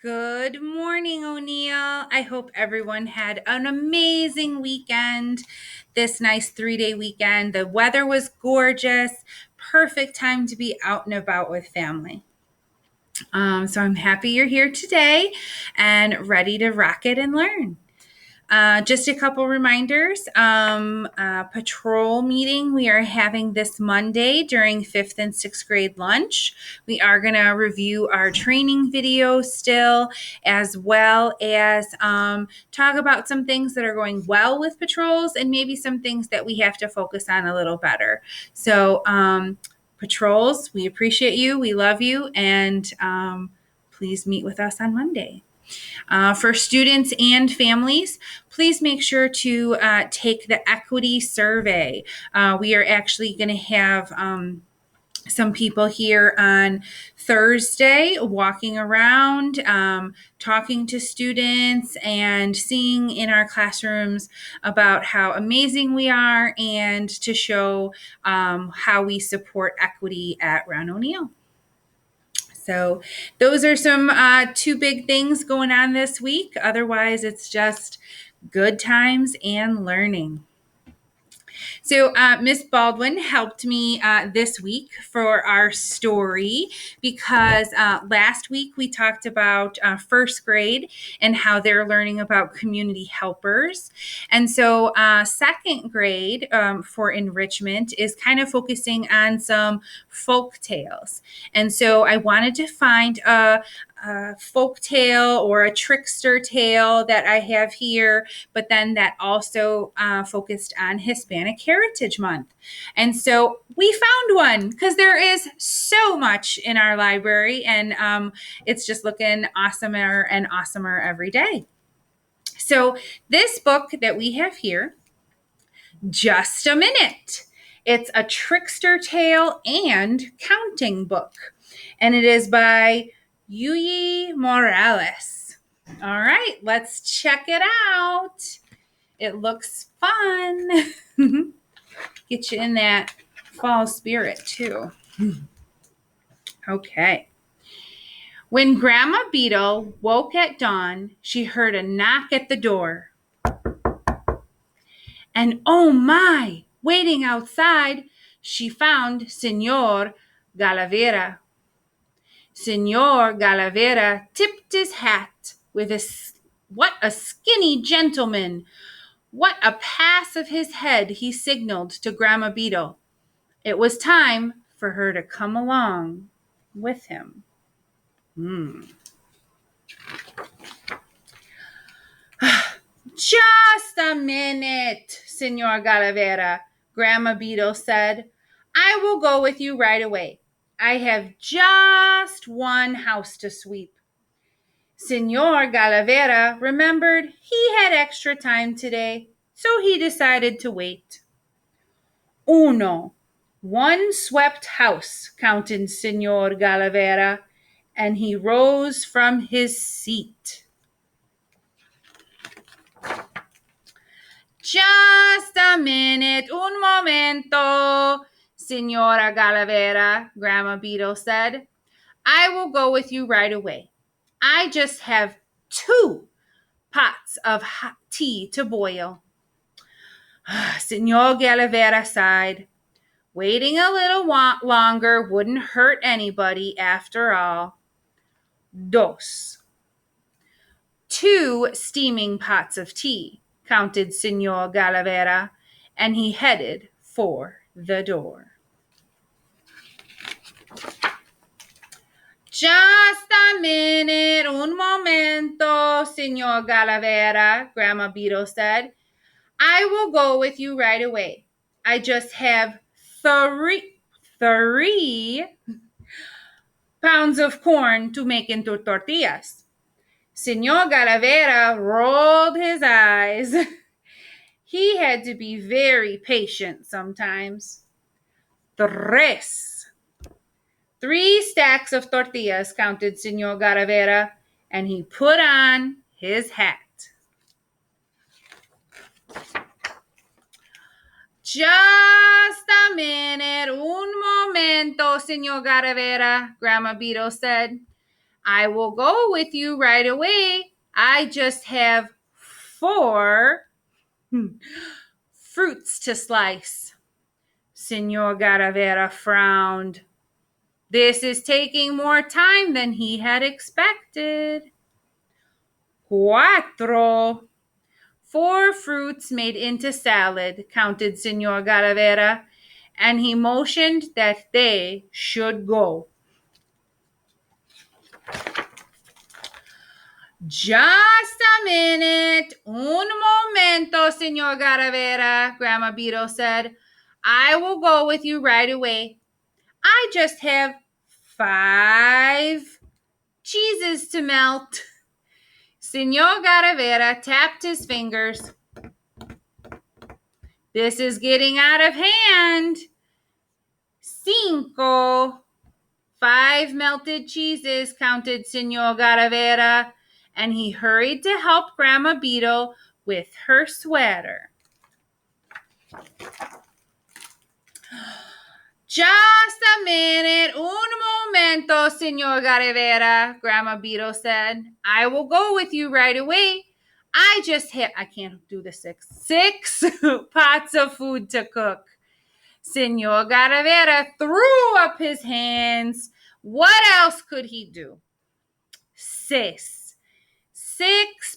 Good morning, O'Neill. I hope everyone had an amazing weekend, this nice 3-day weekend. The weather was gorgeous, perfect time to be out and about with family. So I'm happy you're here today and ready to rock it and learn. Just a couple reminders. Patrol meeting we are having this Monday during 5th and 6th grade lunch. We are going to review our training video still, as well as talk about some things that are going well with patrols and maybe some things that we have to focus on a little better. So patrols, we appreciate you. We love you. And please meet with us on Monday. For students and families, please make sure to take the equity survey. We are actually going to have some people here on Thursday walking around, talking to students and seeing in our classrooms about how amazing we are and to show how we support equity at Ron O'Neill. So those are some two big things going on this week. Otherwise, it's just good times and learning. So Miss Baldwin helped me this week for our story because last week we talked about first grade and how they're learning about community helpers. And so second grade for enrichment is kind of focusing on some folk tales. And so I wanted to find a folk tale or a trickster tale that I have here, but then that also focused on Hispanic Heritage Month. And so we found one because there is so much in our library, and it's just looking awesomer and awesomer every day. So this book that we have here, Just a Minute. It's a trickster tale and counting book, and it is by Yuyi Morales. All right, let's check it out. It looks fun. Get you in that fall spirit too. Okay. When Grandma Beetle woke at dawn, she heard a knock at the door. And oh my, waiting outside, she found Senor Galavera. Senor Galavera tipped his hat with what a skinny gentleman. What a pass of his head he signaled to Grandma Beetle. It was time for her to come along with him. Just a minute, Senor Galavera, Grandma Beetle said. I will go with you right away. I have just one house to sweep. Senor Galavera remembered he had extra time today, so he decided to wait. Uno, one swept house, counted Senor Galavera, and he rose from his seat. Just a minute, un momento, Senora Galavera, Grandma Beetle said. I will go with you right away. I just have 2 pots of hot tea to boil. Senor Galavera sighed. Waiting a little longer wouldn't hurt anybody after all. Dos. 2 steaming pots of tea, counted Senor Galavera, and he headed for the door. Just a minute, un momento, Senor Galavera, Grandma Beetle said. I will go with you right away. I just have 3 pounds of corn to make into tortillas. Senor Galavera rolled his eyes. He had to be very patient sometimes. 3 stacks of tortillas, counted Senor Galavera, and he put on his hat. Just a minute, un momento, Senor Galavera, Grandma Beetle said. I will go with you right away. I just have 4 fruits to slice. Senor Garavera frowned. This is taking more time than he had expected. 4. 4 fruits made into salad, counted Senor Garavera, and he motioned that they should go. Just a minute. Un momento, Senor Garavera, Grandma Beetle said. I will go with you right away. I just have 5 cheeses to melt. Senor Garavera tapped his fingers. This is getting out of hand. 5. 5 melted cheeses, counted Senor Garavera, and he hurried to help Grandma Beetle with her sweater. Just a minute, un momento, Senor Garavera, Grandma Beetle said. I will go with you right away. I can't do the 6 pots of food to cook. Senor Garavera threw up his hands. What else could he do? 6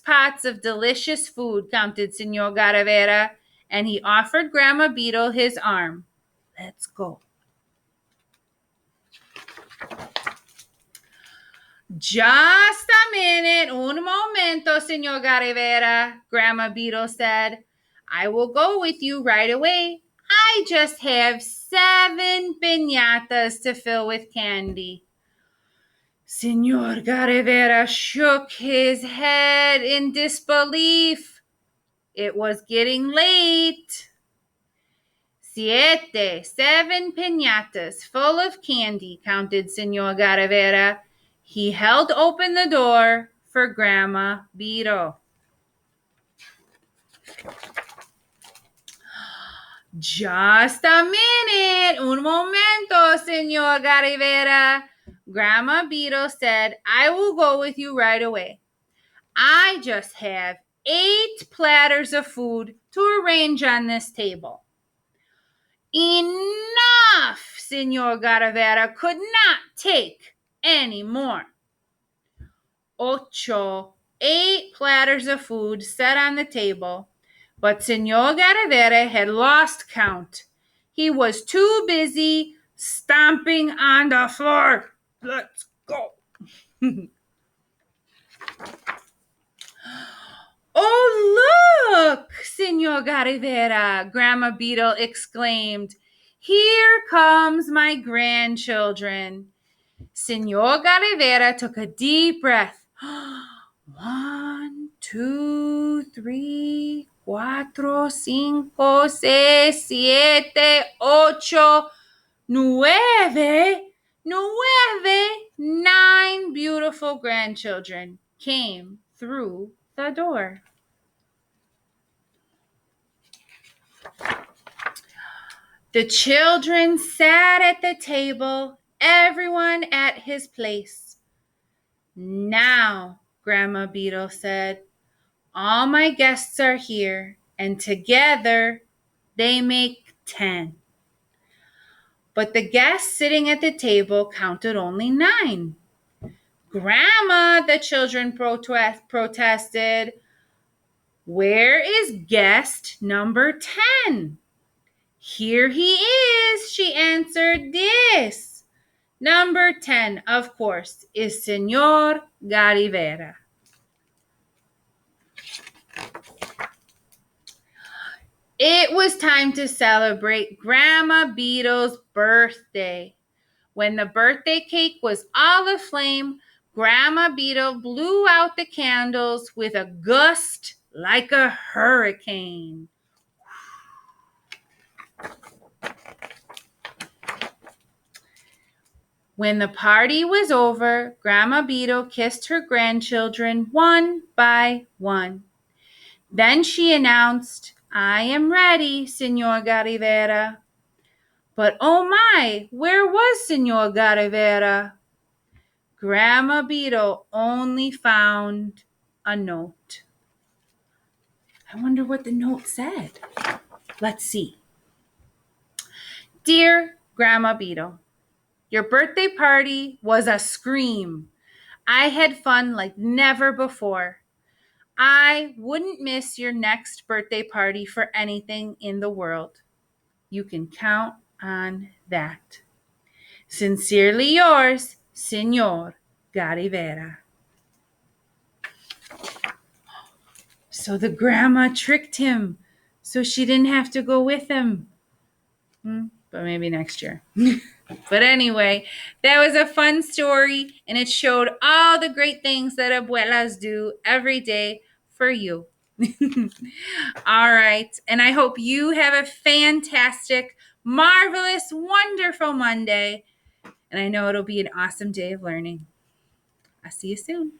pots of delicious food, counted Senor Garavera, and he offered Grandma Beetle his arm. Let's go. Just a minute, un momento, Senor Garavera, Grandma Beetle said. I will go with you right away. I just have 7 piñatas to fill with candy. Senor Garavera shook his head in disbelief. It was getting late. 7 piñatas full of candy, counted Senor Garavera. He held open the door for Grandma Beetle. Just a minute, un momento, Senor Garavera, Grandma Beetle said. I will go with you right away. I just have 8 platters of food to arrange on this table. Enough! Senor Garavera could not take any more. 8 platters of food set on the table, but Senor Garavera had lost count. He was too busy stomping on the floor. Let's go. Oh, look, Senor Garavera, Grandma Beetle exclaimed. Here comes my grandchildren. Senor Garavera took a deep breath. 1, 2, 3, 4, 5, 6, 7, 8, 9. 9 beautiful grandchildren came through the door. The children sat at the table, everyone at his place. Now, Grandma Beetle said, all my guests are here, and together they make 10. But the guests sitting at the table counted only 9. Grandma, the children protested. Where is guest number 10? Here he is, she answered. This. Number 10, of course, is Senor Garavera. It was time to celebrate Grandma Beetle's birthday. When the birthday cake was all aflame, Grandma Beetle blew out the candles with a gust like a hurricane. When the party was over, Grandma Beetle kissed her grandchildren one by one. Then she announced, I am ready, Senor Garavera. But oh my, where was Senor Garavera? Grandma Beetle only found a note. I wonder what the note said. Let's see. Dear Grandma Beetle, your birthday party was a scream. I had fun like never before. I wouldn't miss your next birthday party for anything in the world. You can count on that. Sincerely yours, Senor Garivera. So the grandma tricked him so she didn't have to go with him. But maybe next year. But anyway, that was a fun story, and it showed all the great things that abuelas do every day for you. All right. And I hope you have a fantastic, marvelous, wonderful Monday. And I know it'll be an awesome day of learning. I'll see you soon.